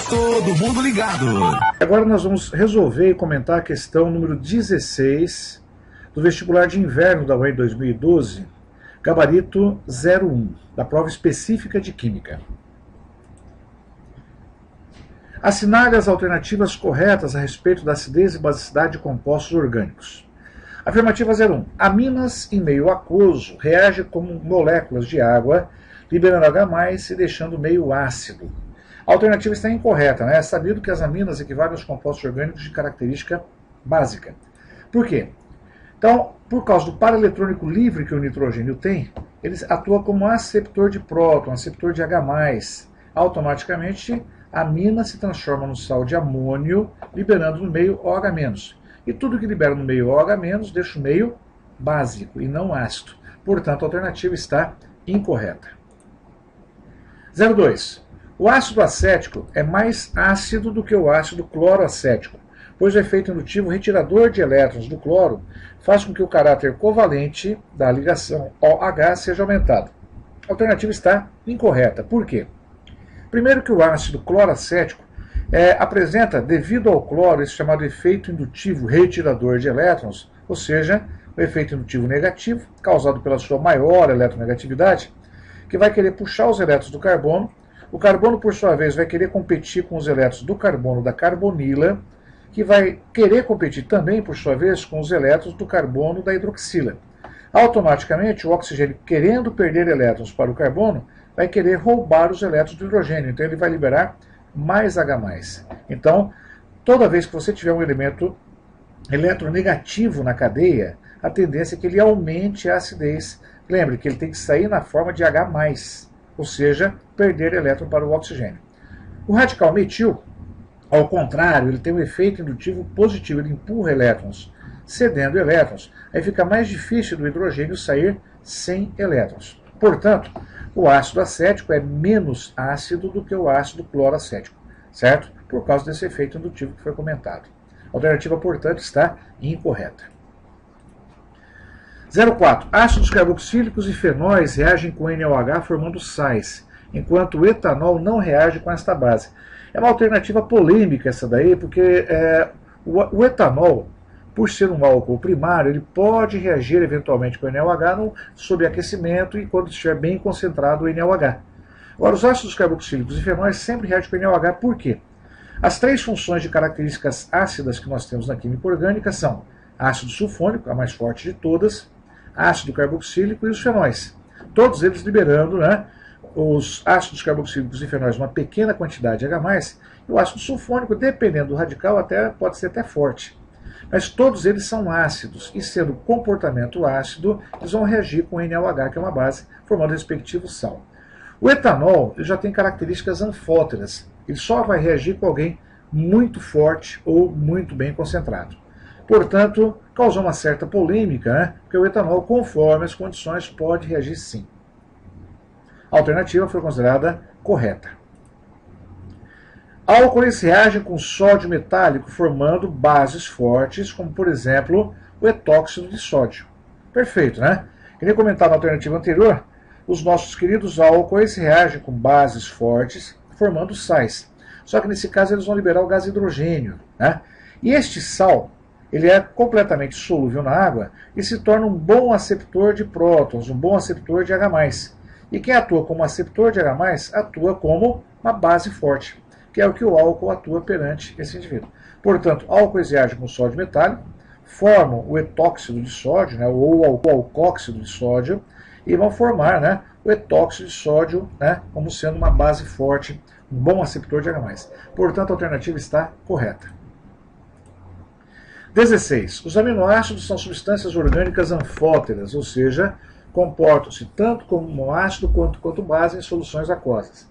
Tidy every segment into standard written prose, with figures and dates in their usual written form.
Todo mundo ligado. Agora nós vamos resolver e comentar a questão número 16 do vestibular de inverno da UEM 2012, gabarito 01, da prova específica de Química. Assinale as alternativas corretas a respeito da acidez e basicidade de compostos orgânicos. Afirmativa 01. Aminas em meio aquoso reagem como moléculas de água, liberando H+, e deixando o meio ácido. A alternativa está incorreta, né? É sabido que as aminas equivalem aos compostos orgânicos de característica básica. Por quê? Então, por causa do par eletrônico livre que o nitrogênio tem, ele atua como aceptor de próton, aceptor de H+. Automaticamente, a amina se transforma no sal de amônio, liberando no meio OH-. E tudo que libera no meio OH- deixa o meio básico e não ácido. Portanto, a alternativa está incorreta. 02. O ácido acético é mais ácido do que o ácido cloroacético, pois o efeito indutivo retirador de elétrons do cloro faz com que o caráter covalente da ligação OH seja aumentado. A alternativa está incorreta. Por quê? Primeiro que o ácido cloroacético apresenta, devido ao cloro, esse chamado efeito indutivo retirador de elétrons, ou seja, o efeito indutivo negativo, causado pela sua maior eletronegatividade, que vai querer puxar os elétrons do carbono. O carbono, por sua vez, vai querer competir com os elétrons do carbono da carbonila, que vai querer competir também, por sua vez, com os elétrons do carbono da hidroxila. Automaticamente, o oxigênio, querendo perder elétrons para o carbono, vai querer roubar os elétrons do hidrogênio. Então, ele vai liberar mais H+. Então, toda vez que você tiver um elemento eletronegativo na cadeia, a tendência é que ele aumente a acidez. Lembre que ele tem que sair na forma de H+, ou seja, perder elétron para o oxigênio. O radical metil, ao contrário, ele tem um efeito indutivo positivo, ele empurra elétrons, cedendo elétrons. Aí fica mais difícil do hidrogênio sair sem elétrons. Portanto, o ácido acético é menos ácido do que o ácido cloroacético, certo? Por causa desse efeito indutivo que foi comentado. A alternativa, portanto, está incorreta. 04. Ácidos carboxílicos e fenóis reagem com NaOH formando sais, enquanto o etanol não reage com esta base. É uma alternativa polêmica essa daí, porque o etanol, por ser um álcool primário, ele pode reagir eventualmente com o NaOH sob aquecimento e quando estiver bem concentrado o NaOH. Agora, os ácidos carboxílicos e fenóis sempre reagem com o NaOH, por quê? As três funções de características ácidas que nós temos na química orgânica são ácido sulfônico, a mais forte de todas, ácido carboxílico e os fenóis. Todos eles liberando, né, os ácidos carboxílicos e fenóis uma pequena quantidade de H+, e o ácido sulfônico, dependendo do radical, pode ser até forte. Mas todos eles são ácidos, e sendo comportamento ácido, eles vão reagir com NaOH, que é uma base, formando o respectivo sal. O etanol ele já tem características anfóteras, ele só vai reagir com alguém muito forte ou muito bem concentrado. Portanto, causou uma certa polêmica, né? Porque o etanol, conforme as condições, pode reagir sim. A alternativa foi considerada correta. Álcoois reagem com sódio metálico, formando bases fortes, como, por exemplo, o etóxido de sódio. Perfeito, né? Queria comentar na alternativa anterior, os nossos queridos álcoois reagem com bases fortes, formando sais. Só que nesse caso eles vão liberar o gás hidrogênio, né? E este sal, ele é completamente solúvel na água e se torna um bom aceptor de prótons, um bom aceptor de H+. E quem atua como aceptor de H+, atua como uma base forte, que é o que o álcool atua perante esse indivíduo. Portanto, álcoois reagem com sódio metálico, formam o etóxido de sódio, né, ou o alcóxido de sódio, e vão formar, né, o etóxido de sódio, né, como sendo uma base forte, um bom aceptor de H+. Portanto, a alternativa está correta. 16. Os aminoácidos são substâncias orgânicas anfóteras, ou seja, comportam-se tanto como ácido quanto base em soluções aquosas.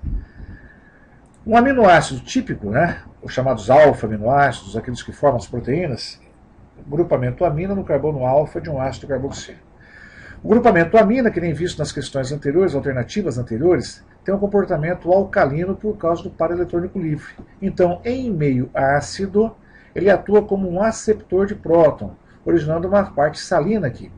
Um aminoácido típico, né, os chamados alfa-aminoácidos, aqueles que formam as proteínas, grupamento amina no carbono alfa de um ácido carboxílico. O grupamento amina, que nem visto nas questões anteriores, alternativas anteriores, tem um comportamento alcalino por causa do par eletrônico livre. Então, em meio ácido, ele atua como um aceptor de próton, originando uma parte salina aqui.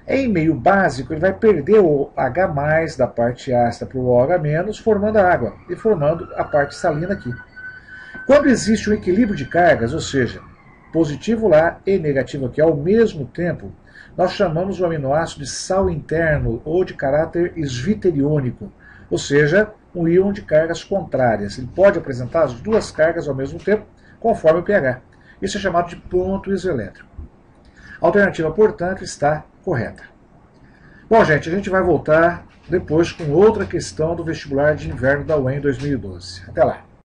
Em meio básico, ele vai perder o H+, da parte ácida para o OH-, formando a água e formando a parte salina aqui. Quando existe um equilíbrio de cargas, ou seja, positivo lá e negativo aqui ao mesmo tempo, nós chamamos o aminoácido de sal interno ou de caráter esviteriônico, ou seja, um íon de cargas contrárias. Ele pode apresentar as duas cargas ao mesmo tempo, conforme o pH. Isso é chamado de ponto isoelétrico. A alternativa, portanto, está correta. Bom, gente, a gente vai voltar depois com outra questão do vestibular de inverno da UEM 2012. Até lá!